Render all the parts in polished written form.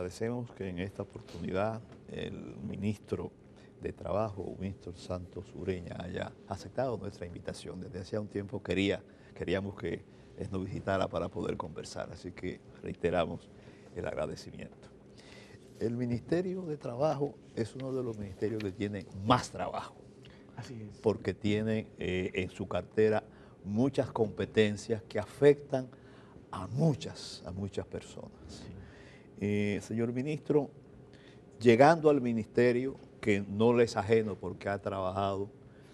agradecemos que en esta oportunidad el ministro de Trabajo, Víctor Santos Ureña, haya aceptado nuestra invitación. Desde hacía un tiempo queríamos que él nos visitara para poder conversar, así que reiteramos el agradecimiento. El Ministerio de Trabajo es uno de los ministerios que tiene más trabajo. Así es. Porque tiene en su cartera muchas competencias que afectan a muchas personas. Sí. Señor ministro, llegando al ministerio, que no le es ajeno porque ha trabajado,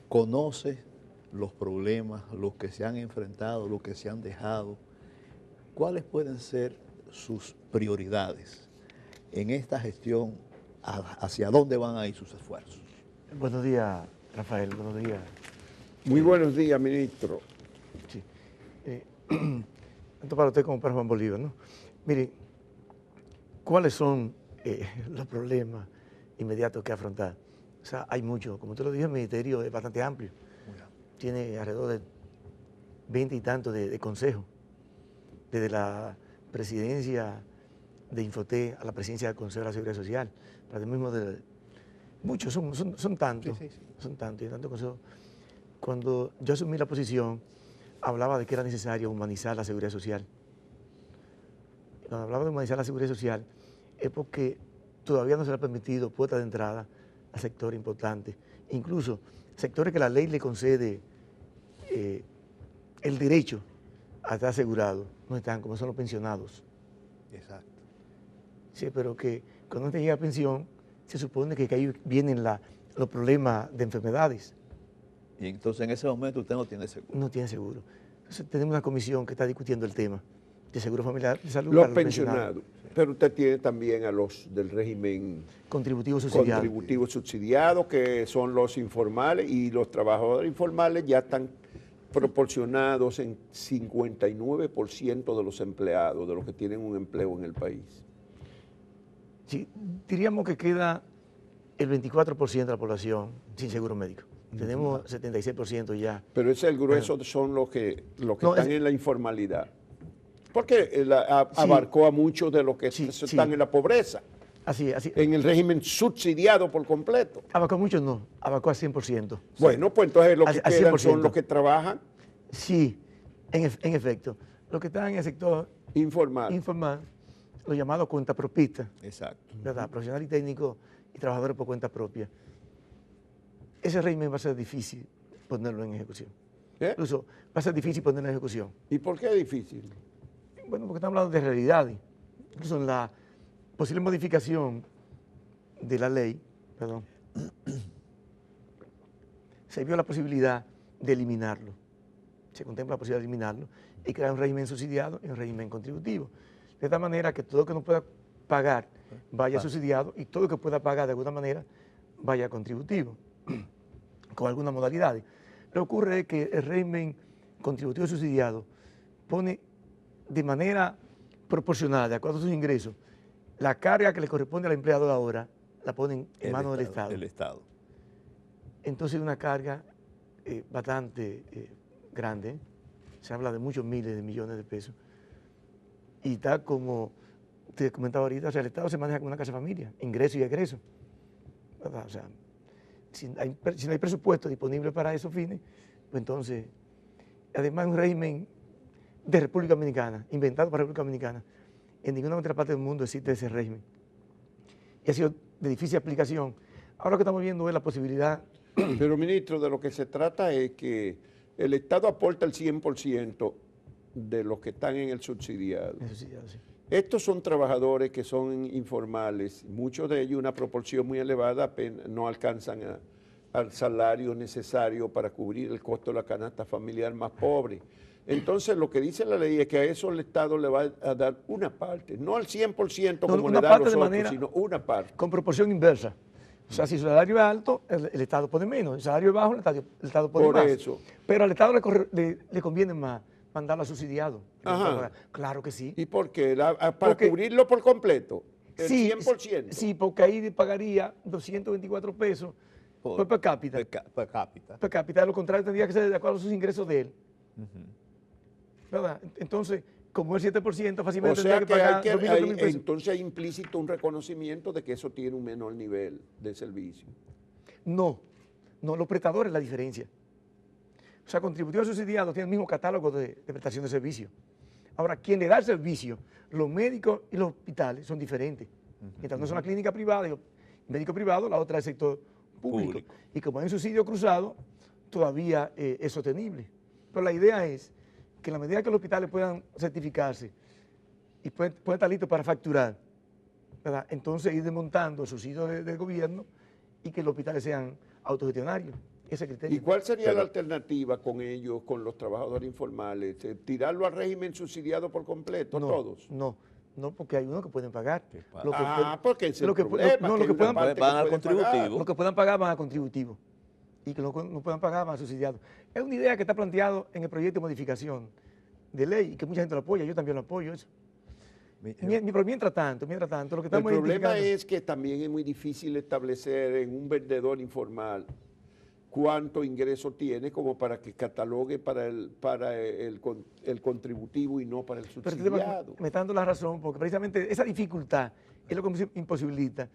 conoce los problemas, los que se han enfrentado, los que se han dejado. ¿Cuáles pueden ser sus prioridades en esta gestión? ¿Hacia dónde van a ir sus esfuerzos? Buenos días, Rafael, buenos días. Muy buenos días, ministro. Sí. Tanto para usted como para Juan Bolívar, ¿no? Mire, ¿cuáles son los problemas inmediatos que afrontar? O sea, hay muchos. Como usted lo dijo, el ministerio es bastante amplio. Tiene alrededor de 20 y tantos de consejos, desde la presidencia de Infoté a la presidencia del Consejo de la Seguridad Social, para el mismo muchos, son tantos, sí. Son tantos, y tantos consejos. Cuando yo asumí la posición, hablaba de que era necesario humanizar la seguridad social. Cuando hablaba de humanizar la seguridad social, es porque todavía no se le ha permitido puerta de entrada a sectores importantes, incluso sectores que la ley le concede el derecho a estar asegurado, no están, como son los pensionados. Exacto. Sí, pero que cuando usted llega a pensión, se supone que ahí vienen los problemas de enfermedades. Y entonces en ese momento usted no tiene seguro. No tiene seguro. Entonces tenemos una comisión que está discutiendo el tema de seguro familiar, de salud. Los pensionados. Pero usted tiene también a los del régimen contributivo subsidiado. Contributivo subsidiado, que son los informales, y los trabajadores informales ya están proporcionados en 59% de los empleados, de los que tienen un empleo en el país. Sí, diríamos que queda el 24% de la población sin seguro médico. Tenemos 76% ya. Pero ese es el grueso, son los que están en la informalidad. Porque abarcó a muchos de los que están en la pobreza. Así. En el régimen subsidiado por completo. Abarcó a muchos no, abarcó a 100%. Bueno, pues entonces los que quedan son los que trabajan. Sí, en efecto. Los que están en el sector informal, los llamados cuentapropistas. Exacto. ¿Verdad? Profesional y técnico y trabajadores por cuenta propia. Ese régimen va a ser difícil ponerlo en ejecución. Incluso va a ser difícil ponerlo en ejecución. ¿Y por qué es difícil? Bueno, porque estamos hablando de realidades. Incluso en la posible modificación de la ley, se vio la posibilidad de eliminarlo. Se contempla la posibilidad de eliminarlo y crear un régimen subsidiado y un régimen contributivo. De tal manera que todo lo que no pueda pagar vaya subsidiado y todo lo que pueda pagar de alguna manera vaya contributivo, con algunas modalidades. Lo que ocurre es que el régimen contributivo subsidiado pone de manera proporcional, de acuerdo a sus ingresos, la carga que le corresponde al empleador ahora la ponen en manos del Estado. El Estado. Entonces es una carga bastante grande, se habla de muchos miles de millones de pesos, y tal como te comentaba ahorita, o sea, el Estado se maneja como una casa de familia, ingreso y egreso, ¿verdad? O sea, si no hay presupuesto disponible para esos fines, pues entonces, además es un régimen de República Dominicana, inventado para República Dominicana, en ninguna otra parte del mundo existe ese régimen, y ha sido de difícil aplicación. Ahora lo que estamos viendo es la posibilidad. Pero, ministro, de lo que se trata es que el Estado aporta el 100% de los que están en el subsidiado. Sí. Estos son trabajadores que son informales, muchos de ellos, una proporción muy elevada, apenas no alcanzan al salario necesario para cubrir el costo de la canasta familiar más pobre. Entonces, lo que dice la ley es que a eso el Estado le va a dar una parte, no al 100% como le da a los otros, sino una parte. Con proporción inversa. O sea, si su salario es alto, el Estado pone menos. Si el salario es bajo, el Estado pone más. Por eso. Pero al Estado le conviene más mandarlo a subsidiado. Claro que sí. ¿Y por qué? ¿Para cubrirlo por completo? ¿El 100%? Sí, porque ahí pagaría 224 pesos per cápita. Per cápita. De lo contrario, tendría que ser de acuerdo a sus ingresos de él. ¿Verdad? Entonces, como el 7%, fácilmente O sea tendría que pagar 2.000 o 3.000 pesos. entonces hay implícito un reconocimiento de que eso tiene un menor nivel de servicio. No, los prestadores la diferencia. O sea, contributivos subsidiados tienen el mismo catálogo de prestación de servicio. Ahora, quien le da el servicio, los médicos y los hospitales son diferentes. Mientras no es una clínica privada, médico privado, la otra es el sector público. Y como hay un subsidio cruzado, todavía es sostenible. Pero la idea es que en la medida que los hospitales puedan certificarse y pueden estar listos para facturar, ¿verdad? Entonces ir desmontando el subsidio del gobierno y que los hospitales sean autogestionarios. Ese criterio. ¿Y cuál sería la alternativa con ellos, con los trabajadores informales? ¿Tirarlo al régimen subsidiado por completo, no, todos? No, porque hay unos que pueden pagar. Porque ese es el problema, lo que puedan parte van al puede pagar. contributivo. Los que puedan pagar van a contributivo y que no puedan pagar van a subsidiado. Es una idea que está planteado en el proyecto de modificación de ley y que mucha gente lo apoya, yo también lo apoyo eso. Pero mientras tanto, lo que estamos El problema identificando es que también es muy difícil establecer en un vendedor informal cuánto ingreso tiene como para que catalogue para el contributivo y no para el Pero subsidiado. me está dando la razón, porque precisamente esa dificultad es lo que imposibilita,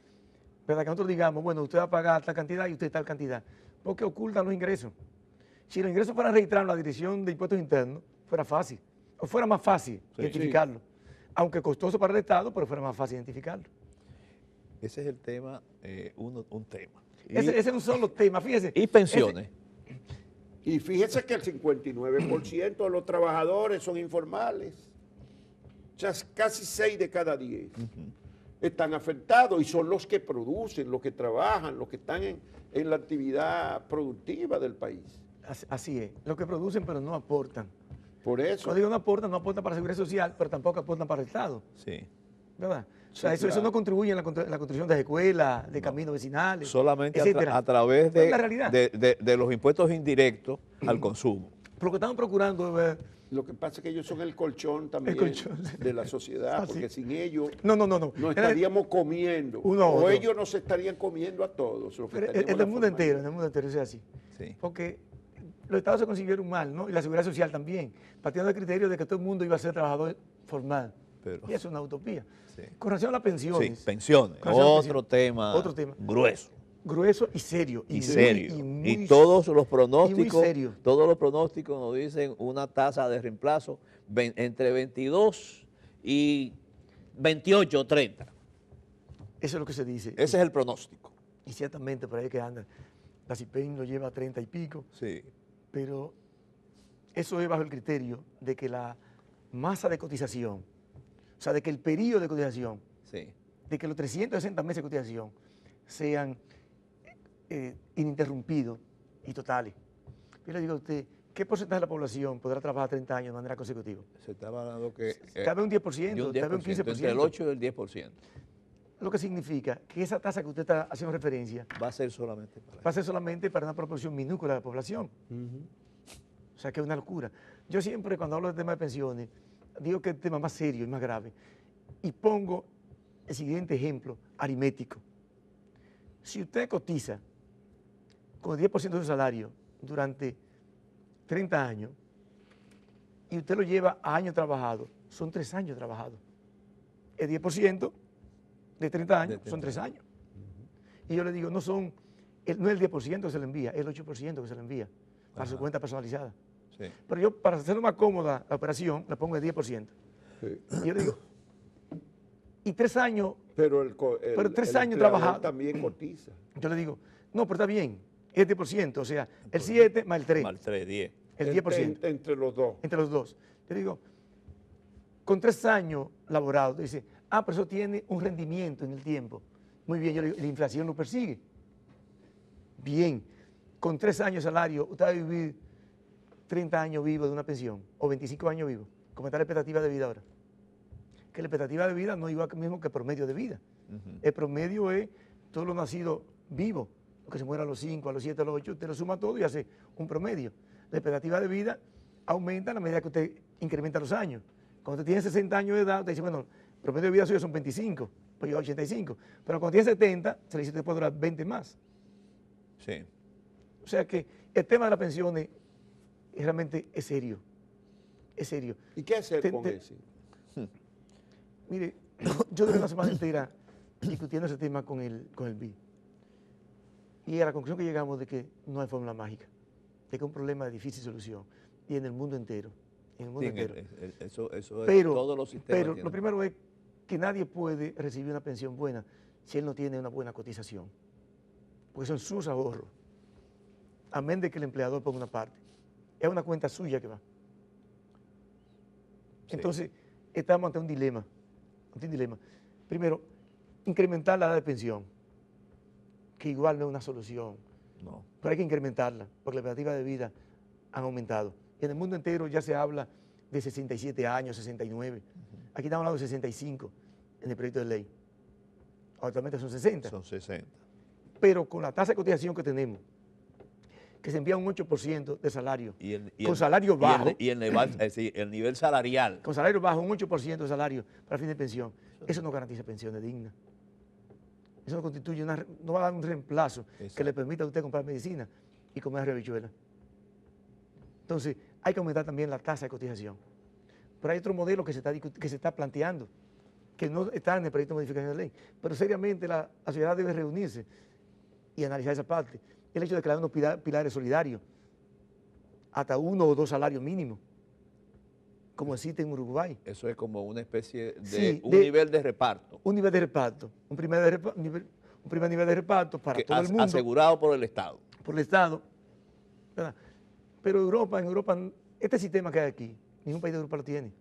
¿verdad? Que nosotros digamos, bueno, usted va a pagar tal cantidad y usted tal cantidad, porque ocultan los ingresos. Si los ingresos fueran registrados en la Dirección de Impuestos Internos, fuera fácil, o fuera más fácil identificarlo. Aunque costoso para el Estado, pero fuera más fácil identificarlo. Ese es el tema, un tema. Ese es un solo tema, fíjese. Y pensiones. Y fíjese que el 59% de los trabajadores son informales. O sea, casi 6 de cada 10 están afectados y son los que producen, los que trabajan, los que están en la actividad productiva del país. Así es, los que producen pero no aportan. Por eso. Cuando digo no aportan para la seguridad social, pero tampoco aportan para el Estado. Sí. ¿Verdad? O sea, Sí, eso claro. no contribuye en la construcción de escuelas, de caminos vecinales, Solamente etcétera. a través Es la realidad. de los impuestos indirectos al consumo. Pero lo que estamos procurando es ver. Lo que pasa es que ellos son el colchón también colchón. de la sociedad, Ah, sí. porque sin ellos No. no estaríamos comiendo. Uno a o otro. ellos nos estarían comiendo a todos. Los que Pero tenemos en la el mundo entero, formalidad. es así. Sí. Porque los estados se concibieron mal, ¿no? Y la seguridad social también, partiendo del criterio de que todo el mundo iba a ser trabajador formal. Pero- y eso es una utopía. Sí. Con relación a las pensiones. Sí, pensiones. Con relación a las Otro pensiones, tema grueso. grueso y serio. Y muy- serio. muy- Y todos los y muy pronósticos, serio. todos los pronósticos nos dicen una tasa de reemplazo entre 22 y 28 o 30. Eso es lo que se dice. Ese es el pronóstico. Y ciertamente por ahí que anda. La CIPEN lo lleva a 30 y pico, Sí. pero eso es bajo el criterio de que la masa de cotización, o sea, de que el periodo de cotización, Sí. de que los 360 meses de cotización sean ininterrumpidos y totales. Yo le digo a usted, ¿qué porcentaje de la población podrá trabajar 30 años de manera consecutiva? Se estaba hablando que... Tal vez un 10%, de un tal vez un 15%. entre el 8 y el 10%. Lo que significa que esa tasa que usted está haciendo referencia Va a ser solamente para va a ser solamente para una proporción minúscula de la población. O sea, que es una locura. Yo siempre, cuando hablo del tema de pensiones, digo que es el tema más serio y más grave. Y pongo el siguiente ejemplo aritmético. Si usted cotiza con el 10% de su salario durante 30 años y usted lo lleva a años trabajados, son 3 años trabajados. El 10% de 30 años son 3 años. Y yo le digo, no es el 10% que se le envía, es el 8% que se le envía para su cuenta personalizada. Sí. Pero yo, para hacerlo más cómoda la operación, le pongo el 10%. Sí. Y yo le digo, y 3 años, Pero Pero 3 años empleador trabajado. también cotiza. yo le digo, no, pero está bien, es 10%, o sea, el 7 más el 3, Mal 3, 10. el 10%, Entre los dos. entre los dos. Yo digo, con 3 años laborados, dice, pero eso tiene un rendimiento en el tiempo. Muy bien, yo le digo, la inflación lo persigue. Bien, con 3 años de salario, usted va a vivir 30 años vivo de una pensión, o 25 años vivo. ¿Cómo está la expectativa de vida ahora? Que la expectativa de vida no es igual mismo que el promedio de vida. El promedio es todos los nacidos vivos, los que se mueren a los 5, a los 7, a los 8, usted lo suma todo y hace un promedio. La expectativa de vida aumenta a la medida que usted incrementa los años. Cuando usted tiene 60 años de edad, usted dice, bueno, el promedio de vida suyo son 25, pues yo 85. Pero cuando tiene 70, se le dice que usted puede durar 20 más. Sí. O sea que el tema de las pensiones realmente es serio. es serio. ¿Y qué hacer con eso? Mire, yo duré una semana entera discutiendo ese tema con el BI. Y a la conclusión que llegamos de que no hay fórmula mágica, de que es un problema de difícil solución, y en el mundo entero. En el mundo entero. Eso es Pero, todos los sistemas. pero lo primero es que nadie puede recibir una pensión buena si él no tiene una buena cotización, porque son sus ahorros, a menos de que el empleador ponga una parte. Es una cuenta suya que va. Entonces, estamos ante un dilema. Primero, incrementar la edad de pensión, que igual no es una solución, No. pero hay que incrementarla, porque las expectativas de vida han aumentado. Y en el mundo entero ya se habla de 67 años, 69. Aquí estamos hablando de 65 en el proyecto de ley. Actualmente son 60. Son 60. Pero con la tasa de cotización que tenemos, que se envía un 8% de salario, con salario bajo, y el nivel salarial. con salario bajo, un 8% de salario para fin de pensión, eso no garantiza pensiones dignas. Eso no constituye no va a dar un reemplazo que le permita a usted comprar medicina y comer habichuelas. Entonces, hay que aumentar también la tasa de cotización. Pero hay otro modelo que se está planteando, que no está en el proyecto de modificación de ley. Pero seriamente la sociedad debe reunirse y analizar esa parte. El hecho de crear unos pilares solidarios, hasta 1 o 2 salarios mínimos, como existe en Uruguay. Eso es como una especie de Sí, nivel de reparto. Un nivel de reparto, un primer nivel de reparto para todo el mundo. Asegurado por el Estado. Por el Estado, ¿verdad? Pero en Europa, este sistema que hay aquí, ningún país de Europa lo tiene.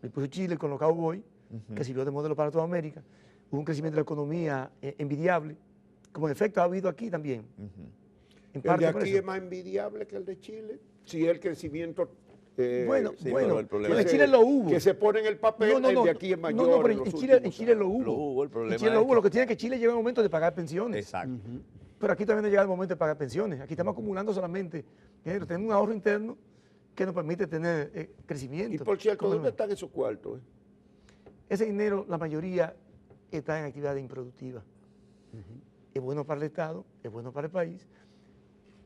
Lo puso Chile con los Cowboys, que sirvió de modelo para toda América. Hubo un crecimiento de la economía envidiable, como en efecto ha habido aquí también. En ¿El parte de por aquí eso. es más envidiable que el de Chile? Si el crecimiento... Bueno, pero el problema en es Chile lo hubo. Que se pone en el papel, el de aquí es mayor. No, pero en Chile lo hubo. Lo hubo, el problema En Chile lo es hubo. que- Lo que tiene que Chile llega el momento de pagar pensiones. Exacto. Pero aquí también no llega el momento de pagar pensiones. Aquí estamos acumulando solamente dinero. Tenemos un ahorro interno que nos permite tener crecimiento. Y por cierto, ¿Cómo ¿dónde no? están esos cuartos? Ese dinero, la mayoría, está en actividades improductivas. Es bueno para el Estado, es bueno para el país,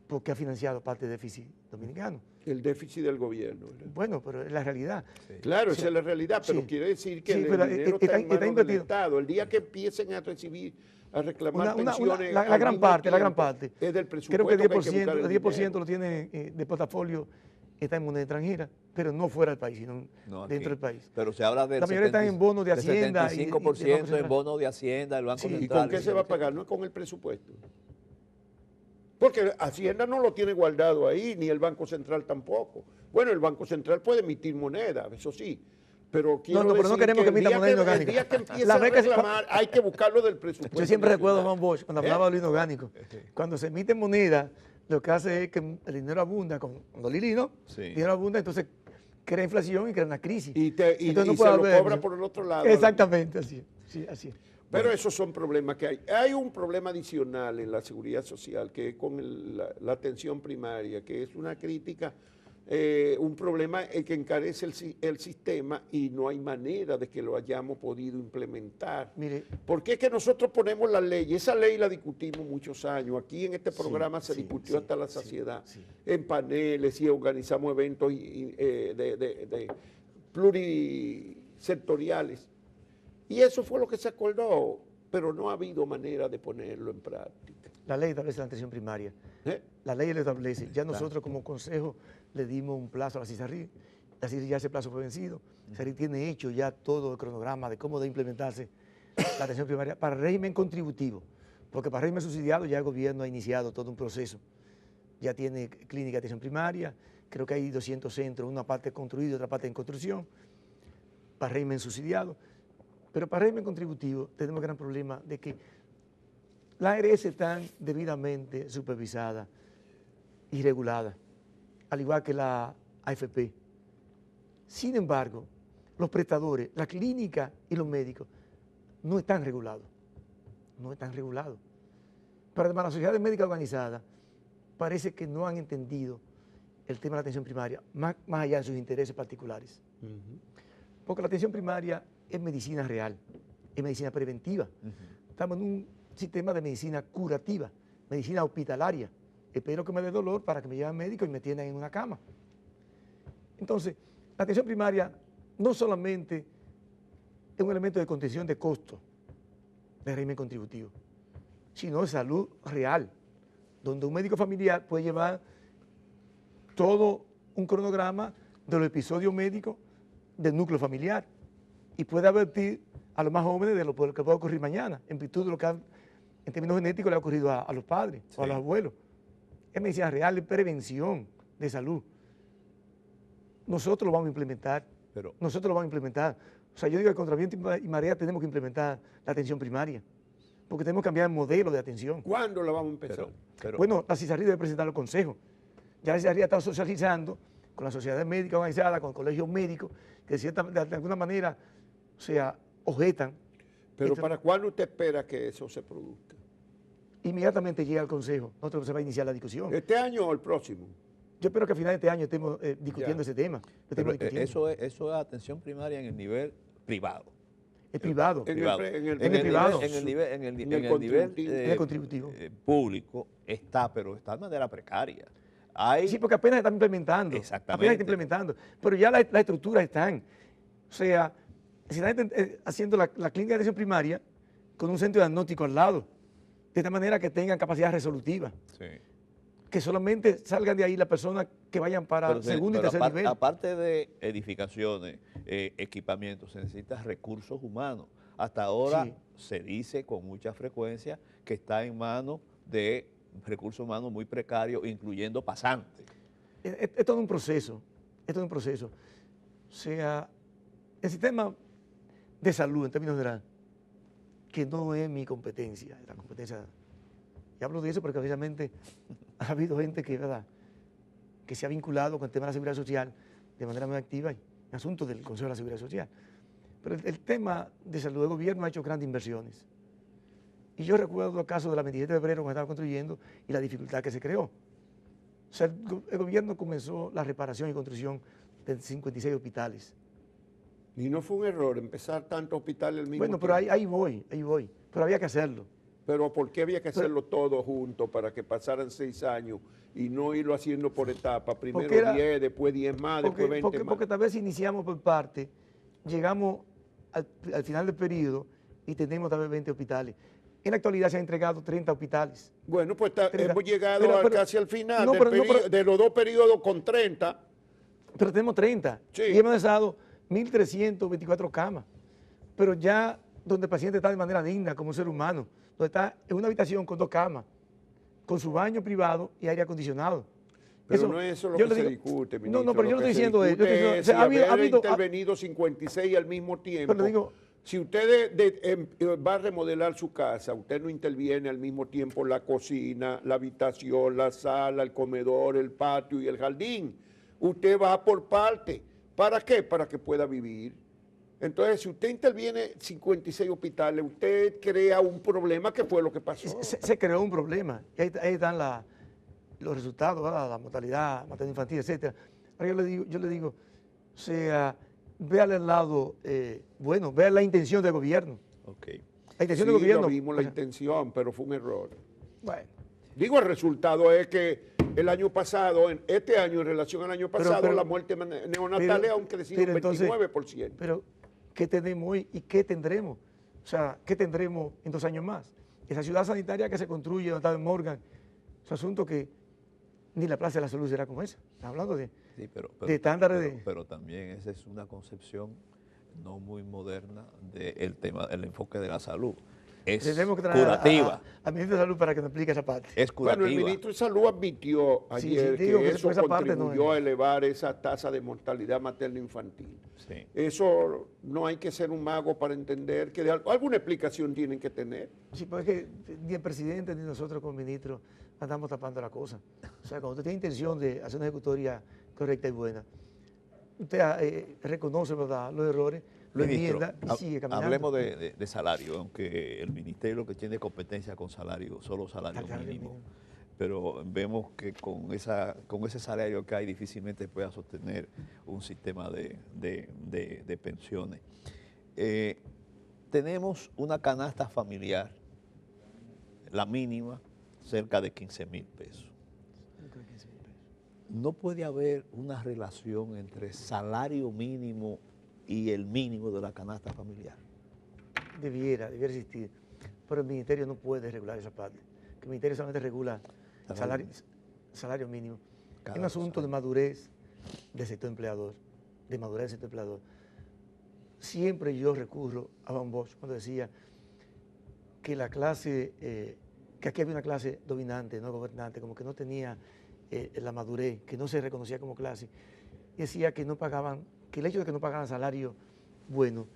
porque ha financiado parte del déficit dominicano. El déficit del gobierno, ¿verdad? Bueno, pero es la realidad. Claro, Sí. esa es la realidad, pero Sí. quiere decir que Sí, el pero dinero está- está en está manos del invertido. Estado. El día que empiecen a recibir, a reclamar pensiones... La al gran mismo parte, la gran tiempo, parte. Es del Creo presupuesto que el que hay que 10%, buscar el 10% dinero. lo tiene de portafolio, está en moneda extranjera, pero no fuera del país, sino No, aquí. dentro del país. Pero se habla del La mayoría están en bonos de Hacienda y- y del Banco 75% en Central. bonos de Hacienda, el Banco Sí. ¿Y Central. con qué se va a pagar? No es con el presupuesto. Porque Hacienda no lo tiene guardado ahí, ni el Banco Central tampoco. Bueno, el Banco Central puede emitir moneda, eso sí. Pero quiero pero no decir queremos que el emita día moneda el inorgánica. día que empiece La a beca se- reclamar, hay que buscarlo del presupuesto. Yo siempre recuerdo a nacional. Juan Bosch, cuando hablaba de lo inorgánico. Cuando se emite moneda, lo que hace es que el dinero abunda, cuando Lili, ¿no? Sí. El dinero abunda, entonces crea inflación y crea una crisis. Y Entonces no se puede lo haber- cobra por el otro lado. Exactamente, así es. Sí, así es. Pero esos son problemas que hay. Hay un problema adicional en la seguridad social, que es con la atención primaria, que es una crítica, un problema que encarece el sistema y no hay manera de que lo hayamos podido implementar. Mire, Porque es que nosotros ponemos la ley, y esa ley la discutimos muchos años. Aquí en este programa se sí, discutió sí, hasta la sí, saciedad, sí. en paneles y organizamos eventos de plurisectoriales. Y eso fue lo que se acordó, pero no ha habido manera de ponerlo en práctica. la ley establece la atención primaria. ¿Eh? La ley lo establece. Ya nosotros como consejo le dimos un plazo a la CISARRI. La CISARRI ya ese plazo fue vencido. La CISARRI tiene hecho ya todo el cronograma de cómo debe implementarse la atención primaria para el régimen contributivo. Porque para el régimen subsidiado ya el gobierno ha iniciado todo un proceso. Ya tiene clínica de atención primaria, creo que hay 200 centros, una parte construida y otra parte en construcción, para el régimen subsidiado. Pero para el régimen contributivo tenemos el gran problema de que las ARS están debidamente supervisadas y reguladas, al igual que la AFP. Sin embargo, los prestadores, la clínica y los médicos no están regulados. No están regulados. Pero además las sociedades médicas organizadas parece que no han entendido el tema de la atención primaria, más allá de sus intereses particulares. Porque la atención primaria es medicina real, es medicina preventiva. Estamos en un sistema de medicina curativa, medicina hospitalaria. Espero que me dé dolor para que me lleven al médico y me tiendan en una cama. Entonces, La atención primaria no solamente es un elemento de contención de costos del régimen contributivo, sino de salud real, donde un médico familiar puede llevar todo un cronograma de los episodios médicos del núcleo familiar y puede advertir a los más jóvenes de lo que puede ocurrir mañana, en virtud de lo que en términos genéticos le ha ocurrido a los padres o a los abuelos. Es medicina real, es prevención de salud. Nosotros lo vamos a implementar. Nosotros lo vamos a implementar. O sea, yo digo que contra viento y marea tenemos que implementar la atención primaria, porque tenemos que cambiar el modelo de atención. ¿Cuándo la vamos a empezar? Bueno, la CISARRI debe presentar los consejos. Ya la CISARRI está socializando con las sociedades médicas organizadas, con colegios médicos, que de alguna manera, o sea, objetan. Pero ¿para cuándo usted espera que eso se produzca? Inmediatamente llega al consejo, nosotros se va a iniciar la discusión. ¿Este año o el próximo? Yo espero que a final de este año estemos discutiendo ese tema. Eso es atención primaria en el nivel privado. Es privado. En el privado. En el nivel contributivo. Público está, pero está de manera precaria. Sí, porque apenas están implementando. Exactamente. Apenas están implementando. Pero ya las estructuras están. O sea, se están haciendo la clínica de atención primaria con un centro diagnóstico al lado, de esta manera que tengan capacidad resolutiva. Sí. Que solamente salgan de ahí las personas que vayan para segundo y tercer nivel. Aparte de edificaciones, equipamientos, se necesitan recursos humanos. Hasta ahora se dice con mucha frecuencia que está en manos de recursos humanos muy precarios, incluyendo pasantes. Es todo un proceso, es todo un proceso. O sea, el sistema de salud, en términos generales, que no es mi competencia, es la competencia. Y hablo de eso porque precisamente ha habido gente que se ha vinculado con el tema de la seguridad social de manera muy activa en asuntos del Consejo de la Seguridad Social. Pero el tema de salud del gobierno ha hecho grandes inversiones. Y yo recuerdo el caso de la 27 de febrero cuando estaba construyendo y la dificultad que se creó. O sea, el gobierno comenzó la reparación y construcción de 56 hospitales. Y no fue un error empezar tantos hospitales al mismo tiempo. Bueno, pero ahí voy. Pero había que hacerlo. Pero ¿por qué había que hacerlo todo junto para que pasaran 6 años y no irlo haciendo por etapas? Primero 10, después 10 más, después 20 más. Porque tal vez iniciamos por parte, llegamos al final del periodo y tenemos tal vez 20 hospitales. En la actualidad se han entregado 30 hospitales. Bueno, pues hemos llegado casi al final de los 2 periodos con 30. Pero tenemos 30 sí. Y hemos dado 1.324 camas. Pero ya donde el paciente está de manera digna como un ser humano, donde está en una habitación con 2 camas, con su baño privado y aire acondicionado. Pero no es eso lo que se discute, ministro. No, pero yo no estoy diciendo eso. Si ha intervenido 56 al mismo tiempo. Pero digo, si usted va a remodelar su casa, usted no interviene al mismo tiempo la cocina, la habitación, la sala, el comedor, el patio y el jardín. Usted va por parte. ¿Para qué? Para que pueda vivir. Entonces, si usted interviene 56 hospitales, usted crea un problema, que fue lo que pasó. Se creó un problema. Y ahí están los resultados, ¿verdad? La mortalidad materno-infantil, etc. Ahora yo le digo, o sea, véale el lado bueno, vea la intención del gobierno. Okay. La intención del gobierno. No vimos la intención, pero fue un error. Bueno. Digo, el resultado es que el año pasado, este año en relación al año pasado, la muerte neonatal ha crecido un 29%. Pero, ¿qué tenemos hoy y qué tendremos? O sea, ¿qué tendremos en 2 años más? Esa ciudad sanitaria que se construye donde está en Morgan, es un asunto que ni la Plaza de la Salud será como esa. Estamos hablando de estándares de... Pero también esa es una concepción no muy moderna del tema, el enfoque de la salud. Es curativa. Al ministro de Salud para que nos explique esa parte. Es curativa. Bueno, el ministro de Salud admitió ayer que eso contribuyó a elevar esa tasa de mortalidad materno-infantil. Sí. Eso no hay que ser un mago para entender que alguna explicación tienen que tener. Sí, pues es que ni el presidente ni nosotros como ministro andamos tapando la cosa. O sea, cuando usted tiene intención de hacer una ejecutoria correcta y buena, usted reconoce, ¿verdad?, los errores, lo enmienda y sigue caminando. Hablemos de salario, aunque el ministerio que tiene competencia con salario, solo salario mínimo. Pero vemos que con ese salario que hay difícilmente pueda sostener un sistema de pensiones. Tenemos una canasta familiar, la mínima, cerca de 15,000 pesos. no puede haber una relación entre salario mínimo y el mínimo de la canasta familiar. Debiera existir, pero el ministerio no puede regular esa parte. Que el ministerio solamente regula salario mínimo. Es un asunto de madurez del sector empleador, Siempre yo recurro a Van Bosch cuando decía que la clase, que aquí había una clase dominante, no gobernante, como que no tenía la madurez, que no se reconocía como clase. Y decía que no pagaban, que el hecho de que no pagaran salario bueno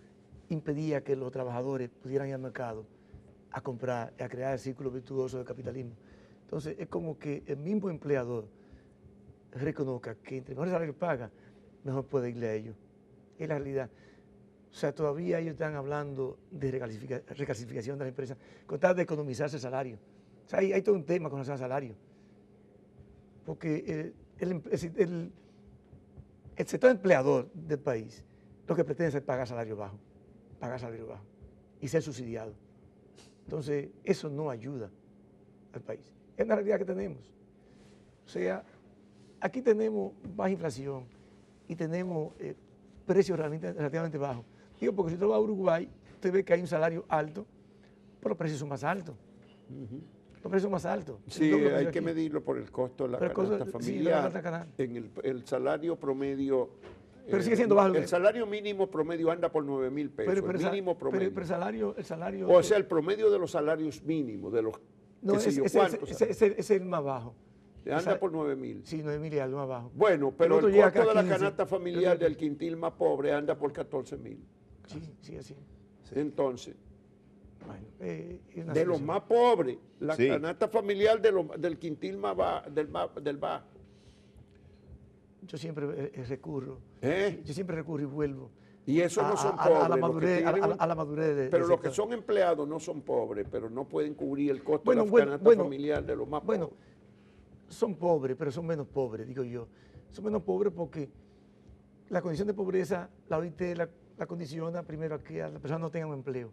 impedía que los trabajadores pudieran ir al mercado a comprar, a crear el círculo virtuoso del capitalismo. Entonces es como que el mismo empleador reconozca que entre mejor salario paga, mejor puede irle a ellos. Es la realidad. O sea, todavía ellos están hablando de reclasificación de la empresa, con tal de economizarse el salario. O sea, hay todo un tema con relación al salario. Porque el sector empleador del país lo que pretende es pagar salario bajo y ser subsidiado. Entonces, eso no ayuda al país. Es una realidad que tenemos. O sea, aquí tenemos baja inflación y tenemos precios relativamente bajos. Digo, porque si usted va a Uruguay, usted ve que hay un salario alto, pero los precios son más altos. Los precios son más altos. Sí, hay que medirlo por el costo de la canasta familiar. Sí, en el salario promedio. Pero sigue siendo bajo. El salario mínimo promedio anda por 9,000 pesos. Pero el mínimo promedio. Pero el salario. O sea, el promedio de los salarios mínimos, de los. No, es el más bajo. Anda por 9,000. Sí, 9,000 y algo más bajo. Bueno, pero el costo de la canasta familiar del quintil más pobre anda por 14,000. Sí, así. Entonces, bueno, de los más pobres, la canasta familiar del quintil más del bajo. Yo siempre recurro. Yo siempre recurro y vuelvo. Y eso no son pobres. A la madurez pero los que son empleados no son pobres, pero no pueden cubrir el costo de la canasta familiar de los más pobres. Bueno, son pobres, pero son menos pobres, digo yo. Son menos pobres porque la condición de pobreza, la OIT la condiciona primero a que las personas no tengan un empleo.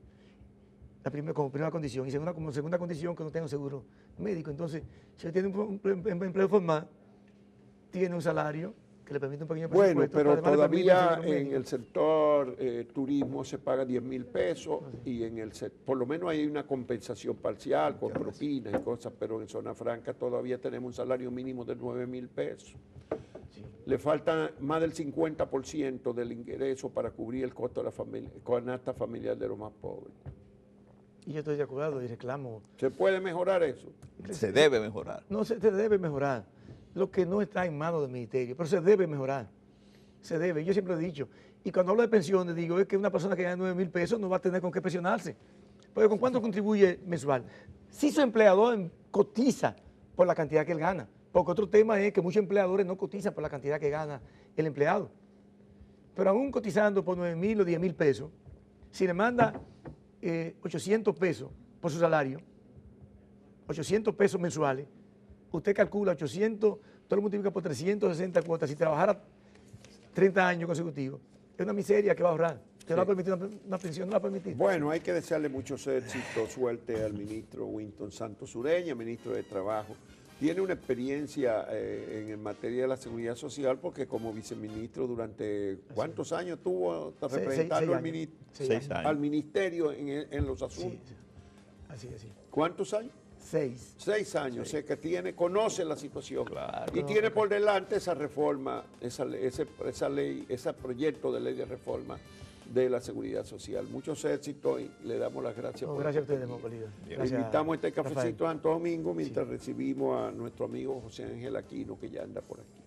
Como primera condición. Y como segunda condición, que no tengan seguro médico. Entonces, si usted tiene un empleo formal, tiene un salario que le permite un pequeño presupuesto. Bueno, pero todavía en el sector turismo se paga 10,000 pesos y por lo menos hay una compensación parcial con propinas y cosas, pero en zona franca todavía tenemos un salario mínimo de 9,000 pesos. Sí. Le falta más del 50% del ingreso para cubrir el costo de la canasta familiar de los más pobres. Y yo estoy de acuerdo y reclamo. ¿Se puede mejorar eso? Se debe mejorar. No, se debe mejorar. Lo que no está en manos del ministerio, pero se debe mejorar. Se debe, yo siempre he dicho. Y cuando hablo de pensiones, digo, es que una persona que gana 9,000 pesos no va a tener con qué pensionarse. Porque ¿con cuánto contribuye mensual? Si su empleador cotiza por la cantidad que él gana. Porque otro tema es que muchos empleadores no cotizan por la cantidad que gana el empleado. Pero aún cotizando por 9,000 o 10,000 pesos, si le manda 800 pesos por su salario, 800 pesos mensuales, usted calcula 800, todo lo multiplica por 360 cuotas. Si trabajara 30 años consecutivos, es una miseria que va a ahorrar. ¿Usted no va a permitir una pensión? ¿No va a permitir? Bueno, hay que desearle muchos éxitos, suerte al ministro Winton Santos Ureña, ministro de Trabajo. Tiene una experiencia en materia de la seguridad social porque como viceministro durante ¿cuántos años tuvo representando al ministerio en los asuntos? Sí, así. ¿Cuántos años? 6. 6 años, o sea que conoce la situación y tiene por delante esa reforma, esa ley, ese proyecto de ley de reforma de la seguridad social. Muchos éxitos y le damos las gracias. Gracias a ustedes, Mopolido. Le invitamos a este cafecito a Santo Domingo mientras recibimos a nuestro amigo José Ángel Aquino, que ya anda por aquí.